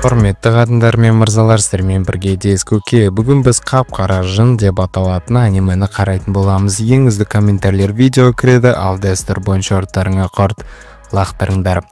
Құрметті қатындар мен мырзалар, сіздермен бірге Дескуке. Бүгін біз қап-қара жын деп аталатын анимені қарайтын боламыз. Ең үздік комментарийлер видео кіреді, ал дәстүр бойынша ұрттарыңа қарт лақтырыңдар.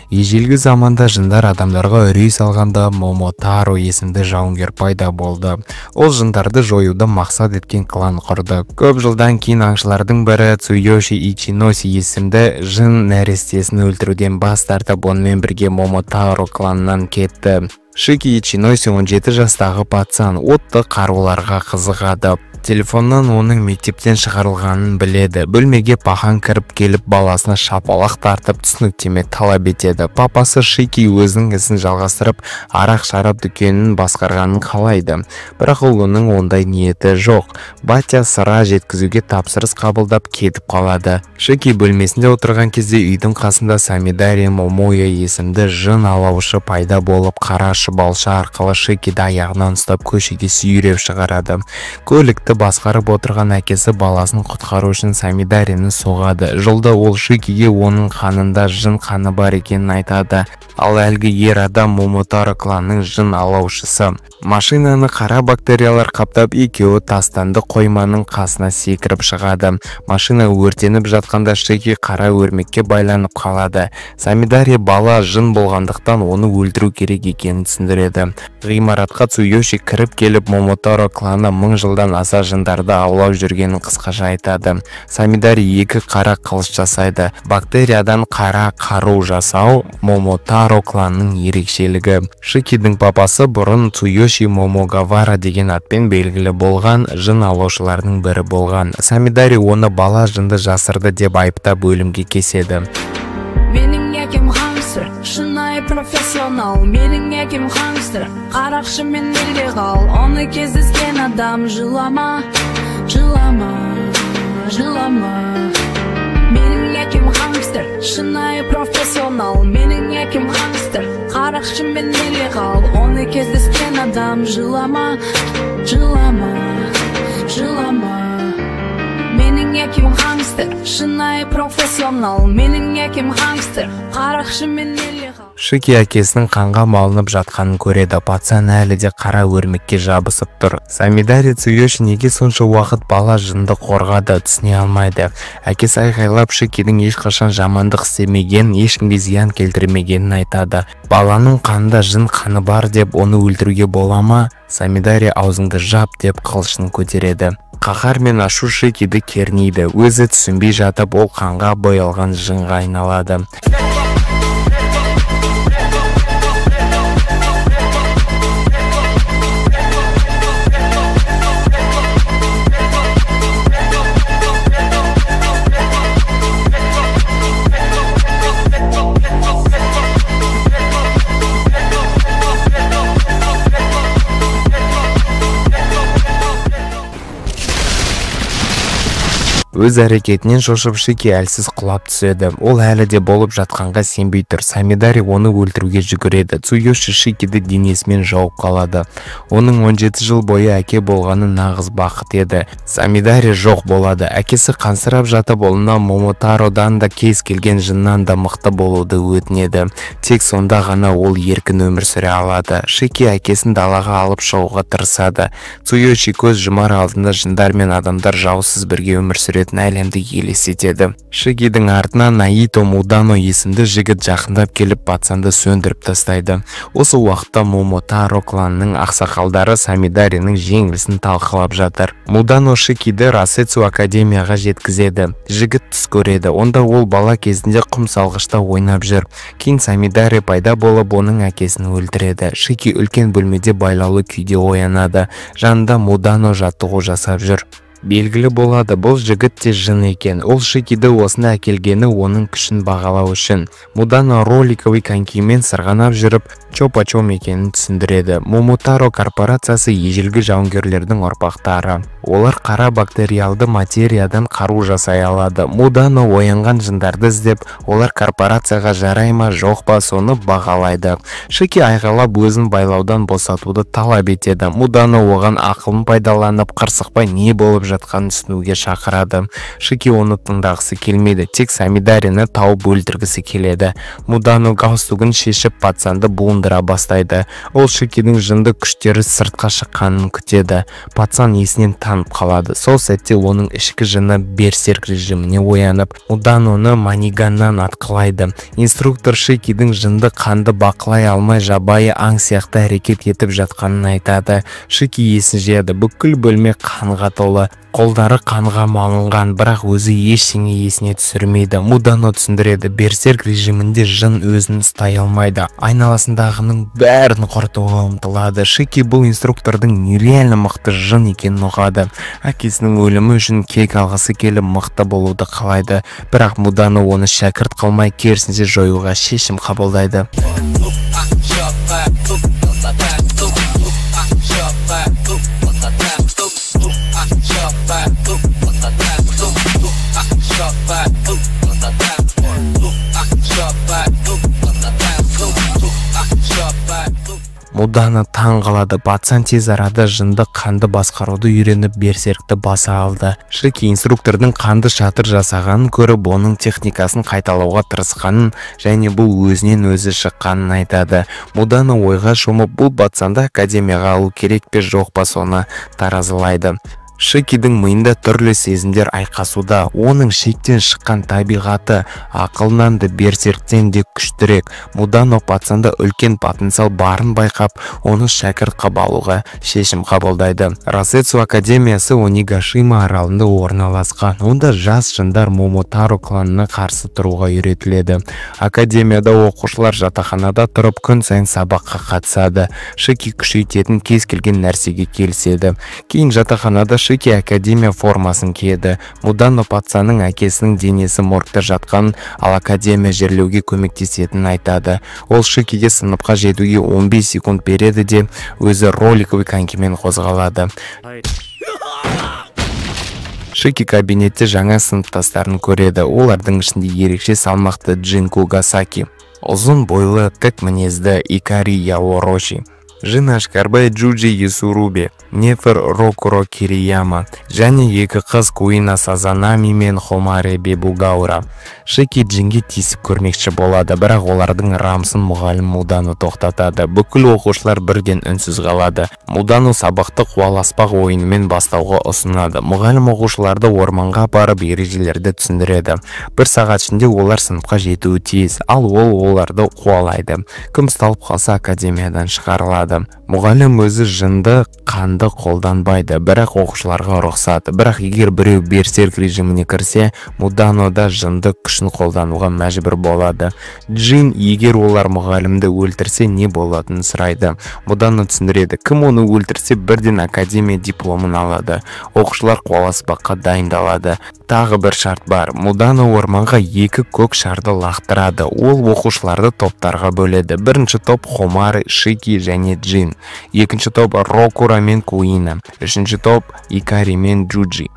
Ежелгі заманда жындар адамдарға үрей салғанда Момотаро есімді жауынгер пайда болды. Ол жындарды жоюды мақсат еткен клан құрды. Көп жылдан кейін аңшылардың бірі Цуёши Ичиноси есімді жын нәрестесін өлтіруден бас тартып, онымен бірге Момотаро кланынан кетті. Шики Ичиноси 17 жастағы пацан, отты қаруларға қызығады. Телефоннан оның мектептен шығарылғанын біледі. Бөлмеге пахан кіріп келіп баласына шапалақ тартып түсініктеме талап етеді. Папасы Шики өзінің ісін жалғастырып, арақ-шарап дүкенін басқарғанын қалайды. Бірақ оның ондай ниеті жоқ. Батя сыра жеткізуге тапсырыс қабылдап кетіп қалады. Шики бөлмесінде отырған кезде үйдің қасында Самидари Момоя есімді жын алаушы пайда болып, қара шұбалшы арқылы Шикиді аяғынан ұстап көшеге сүйреп шығарады. Көлікті басқарып отырған әкесі баласын құтқару үшін Самидарины соғады. Жолда ол Шикиге оның қанында жын қаны бар екенін айтады. Ал әлгі ер адам Момотаро кланның жын алаушысы. Машинаны қара бактериялар қаптап, екеуі тастанды қойманың қасына секіріп шығады. Машина өртеніп жатқанда Шики қара өрмекке байланып қалады. Самидари бала жын болғандықтан оны өлтіру керек екенін түсіндіреді. Ғимаратқа Цуёши кіріп келіп, Момотаро кланы 1000 жылдан аса жындарды аулап жүргенін қысқаша айтады. Самидари 2 қара қылыш жасайды. Бактериядан қара қару жасау Момотаро кланның ерекшелігі. Шикидің папасы бұрын Цуёши Момогавара деген атпен белгілі болған жын алушылардың бірі болған. Самидари оны бала жынды жасырды деп айыптап өлімге кеседі. Менің әкем хангстер, шынайы профессионал. Менің әкем хангстер, қарақшы мен нелегал. Оны кездескен адам жылама, жылама, жылама. Менің әкем хангстер, шынайы профессионал. Менің әкем хангстер, қарақшы мен нелегал. Оны кездескен адам жылама, жылама, жылама. Менің әкем хангстер, шынайы профессионал. Менің әкем хангстер, қарақшы мен нелегал. Шики әкесінің қанға малынып жатқанын көреді. Пацан әлі де қара өрмекке жабысып тұр. Самидари Цуёши неге сонша уақыт бала жынды қорғады, түсіне алмайды. Әкесі айғайлап Шикидің ешқашан жамандық істемеген, ешкімге зиян келтірмегенін айтады. Баланың қанында жын қаны бар деп оны өлтіруге бола ма? Самидари аузыңды жап деп қылышын көтереді. Қаһар мен ашу Шикиді кернейді. Өзі түсінбей жатып, ол қанға боялған жынға айналады. Өз әрекетінен шошып Шики әлсіз құлап түседі. Ол әлі де болып жатқанға сенбей тұр. Самидари оны өлтіруге жүгіреді. Цуёши Шикиді денесімен жауып қалады. Оның 17 жыл бойы әке болғаны нағыз бақыт еді. Самидари жоқ болады. Әкесі қансырап жатып, олына Момотародан да кез келген жыннан да мықты болуды өтінеді. Тек сонда ғана ол еркін өмір сүре алады. Шики әкесін далаға алып шығуға тырысады. Цуёши көз жұмар алдында жындар мен адамдар жаусыз бірге өмір сүреді. Әлемді елестетеді. Шикидің артынан Наито Мудано есімді жігіт жақындап келіп пацанды сөндіріп тастайды. Осы уақытта Момотаро кланының ақсақалдары Самидарinin жеңілісін талқылап жатыр. Мудано Шикиді Расетсу академияға жеткізеді. Жігіт түс көреді. Онда ол бала кезінде құм салғышта ойнап жүр. Кейін Самидари пайда болып, оның әкесін өлтіреді. Шики үлкен бөлмеде байлаулы күйде оянады. Жанында Мудано жаттығу жасап жүр. Белгілі болады, бұл жігіт те жын екен. Ол Шикиді осына әкелгені оның күшін бағалау үшін. Мудано роликовый конькимен сырғанап жүріп, чопа-чом екенін түсіндіреді. Момотаро корпорациясы ежелгі жауынгерлердің ұрпақтары. Олар қара бактериалды материядан қару жасай алады. Мудано оянған жындарды іздеп, олар корпорацияға жарай ма, жоқ па, соны бағалайды. Шики айғалап өзін байлаудан босатуды талап етеді. Мудано оған ақылын пайдаланып, қырсықпай не болып жатқанын түсінуге шақырады. Шики оны тыңдағысы келмейді, тек Самидарины тауып өлтіргісі келеді. Мудано галстугын шешіп, пацанды буын қылындыра бастайды. Ол Шикидің жынды күштері сыртқа шыққанын күтеді. Пацан есінен танып қалады. Сол сәтте оның ішкі жыны берсерк режиміне оянып, Муданоны маниганнан атқылайды. Инструктор Шикидің жынды қанды бақылай алмай жабайы аң сияқты әрекет етіп жатқанын айтады. Шики есін жияды. Бүкіл бөлме қанға толы. Қолдары қанға малынған, бірақ өзі ештеңе есіне түсірмейді. Мудано түсіндіреді, берсерк режимінде жын өзін ұстай алмайды. Айналасындағының бәрін құртуға ұмтылады. Шики бұл инструктордың нереально мықты жын екенін ұғады. Әкесінің өлімі үшін кек алғысы келіп мықты болуды қалайды. Бірақ Мудано оны шәкірт қылмай, керісінше жоюға шешім қабылдайды. Мудано таң қалады. Пацан тез арада жынды қанды басқаруды үйреніп берсеркті баса алды. Шики инструктордың қанды шатыр жасағанын көріп, оның техникасын қайталауға тырысқанын және бұл өзінен өзі шыққанын айтады. Мудано ойға шомып, бұл пацанды академияға алу керек пе жоқ па соны таразылайды. Шикидің миында түрлі сезімдер айқасуда. Оның шектен шыққан табиғаты ақылынан да берсерктен де күштірек. Мудано пацанда үлкен потенциал барын байқап, оны шәкірт қылып алуға шешім қабылдайды. Росетсу академиясы Онигашима аралында орналасқан. Онда жас жындар Момотаро кланына қарсы тұруға үйретіледі. Академияда оқушылар жатақханада тұрып күн сайын сабаққа қатысады. Шики күшейтетін кез келген нәрсеге келіседі. Кейін жатақханада Шики академия формасын киеді. Мудано пацанның әкесінің денесі моргта жатқан, ал академия жерлеуге көмектесетінін айтады. Ол Шикиге сыныпқа жетуге 15 секунд береді де өзі роликовый конькимен қозғалады. Шики кабинетте жаңа сыныптастарын көреді. Олардың ішінде ерекше салмақты Джин Кугасаки, ұзын бойлы, тік мінезді Икари Яороши, Жин Ашкарбай Джуджи Юсуруби, Нефер Рокуро Кирияма және екі қыз Куина Сазанами мен Хомаре Бебугаура. Шики Джинге тисіп көрмекші болады, бірақ олардың рамсын мұғалім Мудано тоқтатады. Бүкіл оқушылар бірден үнсіз қалады. Мудано сабақты қуаласпақ ойынымен бастауға ұсынады. Мұғалім оқушыларды орманға апарып ережелерді түсіндіреді. Бір сағат ішінде олар сыныпқа жетуі тиіс, ал ол оларды қуалайды. Кім ұсталып қалса академиядан шығарылады. Мұғалім өзі жынды қанды қолданбайды, бірақ оқушыларға рұқсат. Бірақ егер біреу берсерк режиміне кірсе, Мудано да жынды күшін қолдануға мәжбүр болады. Джин егер олар мұғалімді өлтірсе не болатынын сұрайды. Мудано түсіндіреді, кім оны өлтірсе бірден академия дипломын алады. Оқушылар қуаласпаққа дайындалады. Тағы бір шарт бар. Мудано орманға 2 көк шарды лақтырады. Ол оқушыларды топтарға бөледі. Бірінші топ Хомаре, Шики және Джин. Екінші топ Рокура мен Куина. Үшінші топ Икари мен Джуджи.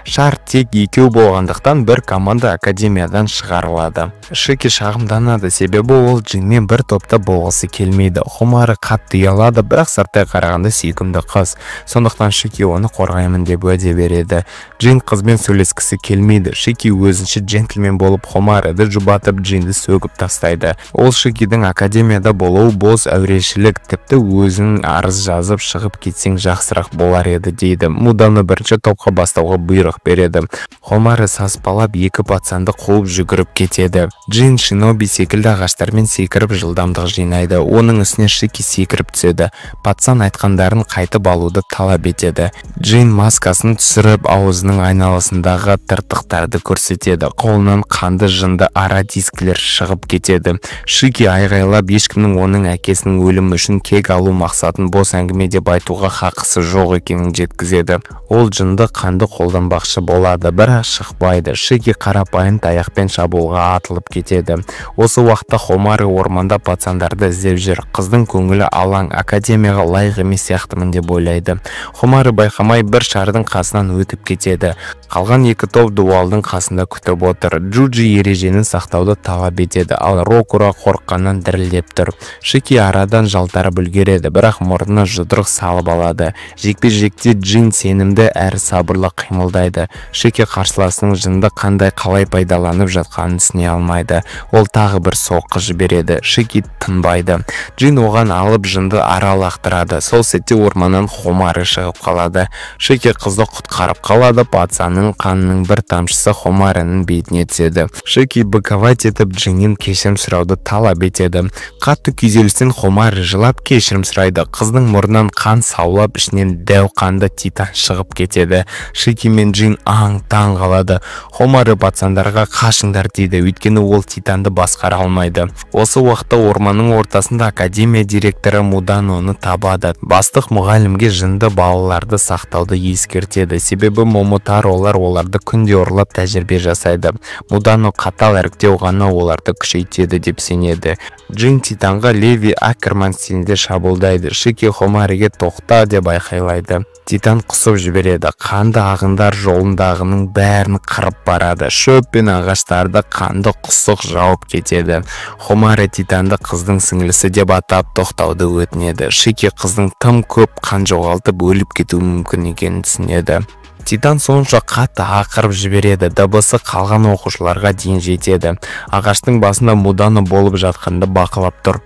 Шарт тек 2 болғандықтан бір команда академиядан шығарылады. Шики шағымданады, себебі ол Джинмен бір топта болғысы келмейді. Хомаре қатты ұялады, бірақ сырттай қарағанда сүйкімді қыз. Сондықтан Шики оны қорғаймын деп уәде береді. Джин қызбен сөйлескісі келмейді. Шики өзінше джентльмен болып Хомареды жұбатып Джинді сөгіп тастайды. Ол Шикидің академияда болуы бос әурешілік, тіпті өзінің арыз жазып шығып кетсең жақсырақ болар еді дейді. Мудано бірінші топқа бастауға бұйрық береді. Хомаре саспалап 2 пацанды қуып жүгіріп кетеді. Джин шиноби секілді ағаштармен секіріп жылдамдық жинайды. Оның үстіне Шики секіріп түседі. Пацан айтқандарын қайтып алуды талап етеді. Джин маскасын түсіріп аузының айналасындағы тыртықтарды көрсетеді. Қолынан қанды жынды ара дискілер шығып кетеді. Шики айғайлап ешкімнің оның әкесінің өлімі үшін кек алу мақсатын бос әңгіме деп айтуға хақысы жоқ екенін жеткізеді. Ол жынды қанды қолданбақшы болады, бірақ шықпайды. Шики қарапайым таяқпен шабуылға атылып кетеді. Осы уақытта Хомаре орманда пацандарды іздеп жүр. Қыздың көңілі алаң, академияға лайық емес сияқтымын деп ойлайды. Хомаре байқамай бір шардың қасынан өтіп кетеді. Қалған 2 топ дуалдың қасында күтіп отыр. Джуджи ережені сақтауды талап етеді, ал Рокура қорыққаннан дірілдеп тұр. Шики арадан жалтарып үлгереді. жібереді, бірақ мұрнына жұдырық салып алады. Жекпе-жекте Джин сенімді әрі сабырлы қимылдайды. Шики қарсыласының жынды қалай пайдаланып жатқанын түсіне алмайды. Ол тағы бір соққы жібереді. Шики тынбайды. Джин оған алып жынды ара лақтырады. Сол сәтте орманнан Хомары шығып қалады. Шики қызды құтқарып қалады. Пацанның қанының бір тамшысы Хомарының бетіне түседі. Шики быковать етіп Джиннен кешірім сұрауды талап етеді. Қатты күйзелістен Хомары жылап кешірім сұрайды. Қыздың мұрнынан қан саулап, ішінен дәу қанды титан шығып кетеді. Шики мен Джин аң-таң қалады. Хомары пацандарға қашыңдар дейді, өйткені ол титанды басқара алмайды. Осы уақытта орманның ортасында академия директоры Муданоны табады. Бастық мұғалімге жынды балаларды сақтауды ескертеді, себебі Момотаро оларды күнде ұрлап тәжірибе жасайды. Мудано қатал іріктеу ғана оларды күшейтеді деп сенеді. Джин титанға Леви Акерман стилінде шабуылдайды. Шики Хомариге тоқта деп айқайлайды. Титан құсып жібереді. Қанды ағындар жолындағының бәрін қырып барады. Шөп пен ағаштарды қанды құсық жауып кетеді. Хомары титанды қыздың сіңлісі деп атап тоқтауды өтінеді. Шики қыздың тым көп қан жоғалтып өліп кетуі мүмкін екенін түсінеді. Титан сонша қатты ақырып жібереді, дыбысы қалған оқушыларға дейін жетеді. Ағаштың басында Мудано болып жатқанды бақылап тұр.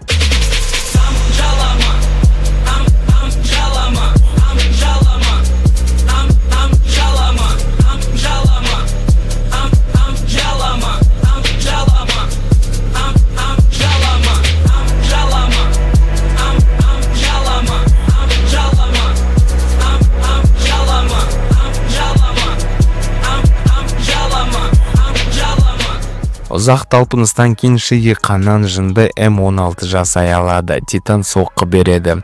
Ұзақ талпыныстан кейін Шики қаннан жынды М16 жасай алады. Титан соққы береді.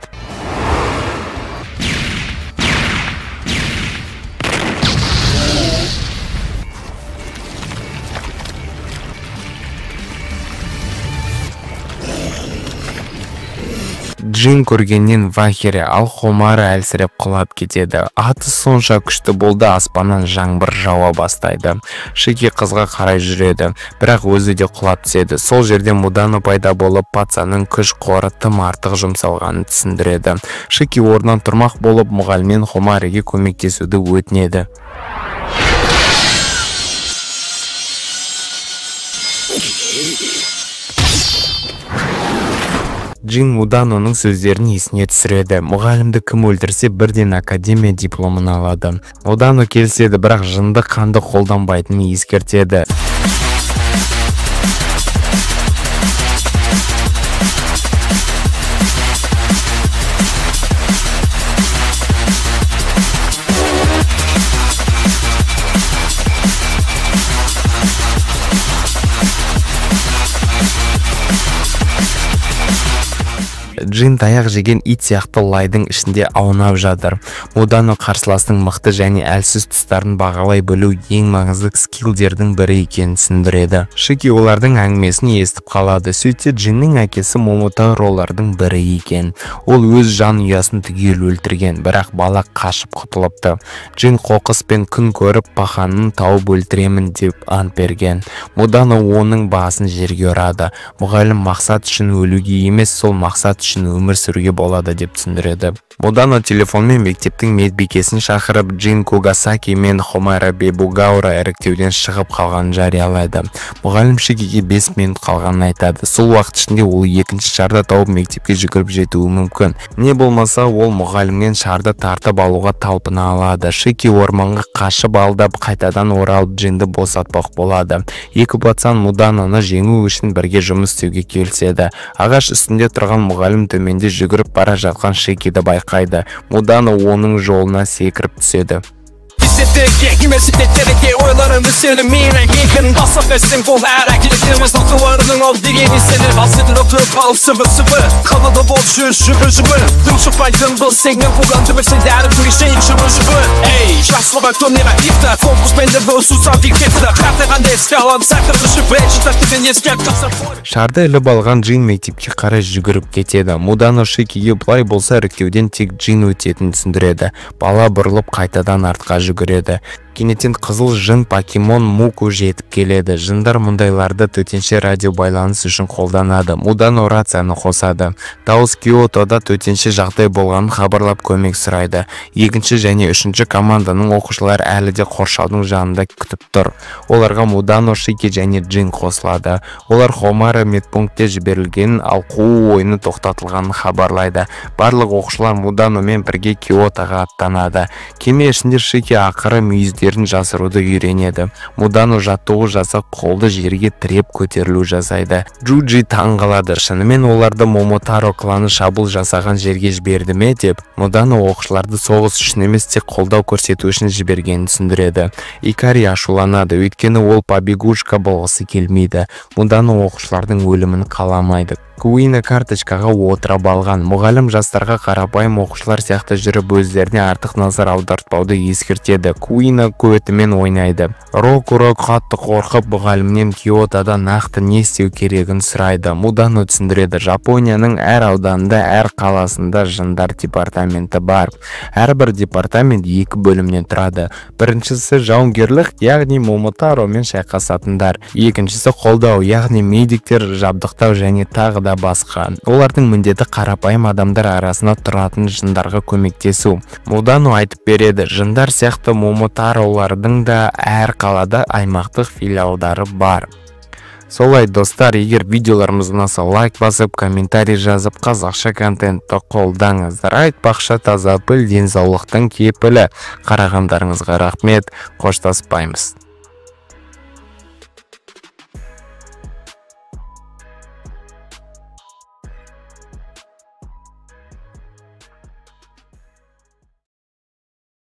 Джин көргеннен Вахире, ал Хомары әлсіреп құлап кетеді. Аты сонша күшті болды, аспаннан жаңбыр жауа бастайды. Шики қызға қарай жүреді, бірақ өзі де құлап түседі. Сол жерде Мудано пайда болып, пацанның күш қоры тым артық жұмсалғанын түсіндіреді. Шики орнынан тұрмақ болып, мұғалімнен Хомариге көмектесуді өтінеді. Джин Муданоның сөздерін есіне түсіреді. Мұғалімді кім өлтірсе бірден академия дипломын алады. Мудано келіседі, бірақ жынды қанды қолданбайтынын ескертеді. Джин таяқ жеген ит сияқты лайдың ішінде аунап жатыр. Мудано қарсыластың мықты және әлсіз тұстарын бағалай білу ең маңызды скиллдердің бірі екенін түсіндіреді. Шики олардың әңгімесін естіп қалады. Сөйтсе Джиннің әкесі Момотаро олардың бірі екен. Ол өз жан ұясын түгел өлтірген, бірақ бала қашып құтылыпты. Джин қоқыс пен күн көріп паханын тауып өлтіремін деп ант берген. Мудано оның басын жерге ұрады. Мұғалім мақсат үшін өлуге емес, сол мақсат үшін өмір сүруге болады деп түсіндіреді. Мудано телефонмен мектептің медбикесін шақырып, Джин Кугасаки мен Хомара Бебугаура іріктеуден шығып қалғанын жариялайды. Мұғалім Шикиге 5 минут қалғанын айтады. Сол уақыт ішінде ол екінші шарды тауып мектепке жүгіріп жетуі мүмкін. Не болмаса, ол мұғалімнен шарды тартып алуға талпына алады. Шики орманға қашып алдап, қайтадан оралып Джинді босатпақ болады. Екі пацан Муданоны жеңу үшін бірге жұмыс істеуге келіседі. Ағаш үстінде тұрған мұғалім төменде жүгіріп бара жатқан Шикиді байқайды. Мудано оның жолына секіріп түседі. Üniversitelerindeki oylarını sürmeyene Yıkın basıp etsin bu her Akilitimiz noktalarının ol diğeni seni Hasretin oturup al sıvı sıvı Kanalı bol şüpü şüpü Dümşük baydın bu segmen Kugan tümürse değerim bu işe şüpü şüpü Ey şahsıla bak dönüme iftar Fokus bende bu susam fikretler Kartağanda eski alan sakırdı şüpü Çıtaktifin eskert kapsar Шарды іліп алған Джин мектепке қарай жүгіріп кетеді. Мудано Шикиге бұлай болса іріктеуден тек Джин өтетінін түсіндіреді. Бала бұрылып қайтадан артқа жүгіреді. Кенеттен қызыл жын покемон Муку жетіп келеді. Жындар мұндайларды төтенше радио байланыс үшін қолданады. Мудано рацияны қосады. Дауыс Киотода төтенше жағдай болғанын хабарлап көмек сұрайды. Екінші және үшінші команданың оқушылар әлі де қоршаудың жанында күтіп тұр. Оларға Мудано, Шики және Джин қосылады. Олар Хомара медпунктте жіберілгенін, ал қуу ойыны тоқтатылғанын хабарлайды. Барлық оқушылар Муданомен бірге Киотоға аттанады. Кеме ішінде Шики ақыры мүйіздерін жасыруды үйренеді. Мудано жаттығу жасап қолды жерге тіреп көтерілу жасайды. Джуджи таң қалады. Шынымен оларды Момотаро кланы шабуыл жасаған жерге жіберді ме деп, Мудано оқушыларды соғыс үшін емес тек қолдау көрсету үшін жібергенін түсіндіреді. Икари ашуланады, өйткені ол побегушка болғысы келмейді. Мудано оқушылардың өлімін қаламайды. Куина карточкаға отырып алған. Мұғалім жастарға қарапайым оқушылар сияқты жүріп өздеріне артық назар аудартпауды ескертеді. Куина көтімен ойнайды. Рокуро қатты қорқып мұғалімнен Киотода нақты не істеу керегін сұрайды. Мудано түсіндіреді. Жапонияның әр ауданында, әр қаласында жындар департаменті бар. Әрбір департамент 2 бөлімнен тұрады. Біріншісі жауынгерлік, яғни Момотаромен шайқасатындар. Екіншісі қолдау, яғни медиктер, жабдықтау және тағы да басқа. Олардың міндеті қарапайым адамдар арасында тұратын жындарға көмектесу. Мудано айтып береді, жындар сияқты Момотаролардың да әр қалада аймақтық филиалдары бар. Солай достар, егер видеоларымыз ұнаса лайк басып, комментарий жазып, қазақша контентті қолдаңыздар. Айтпақша таза піл денсаулықтың кепілі. Қарағандарыңызға рахмет, қоштаспаймыз.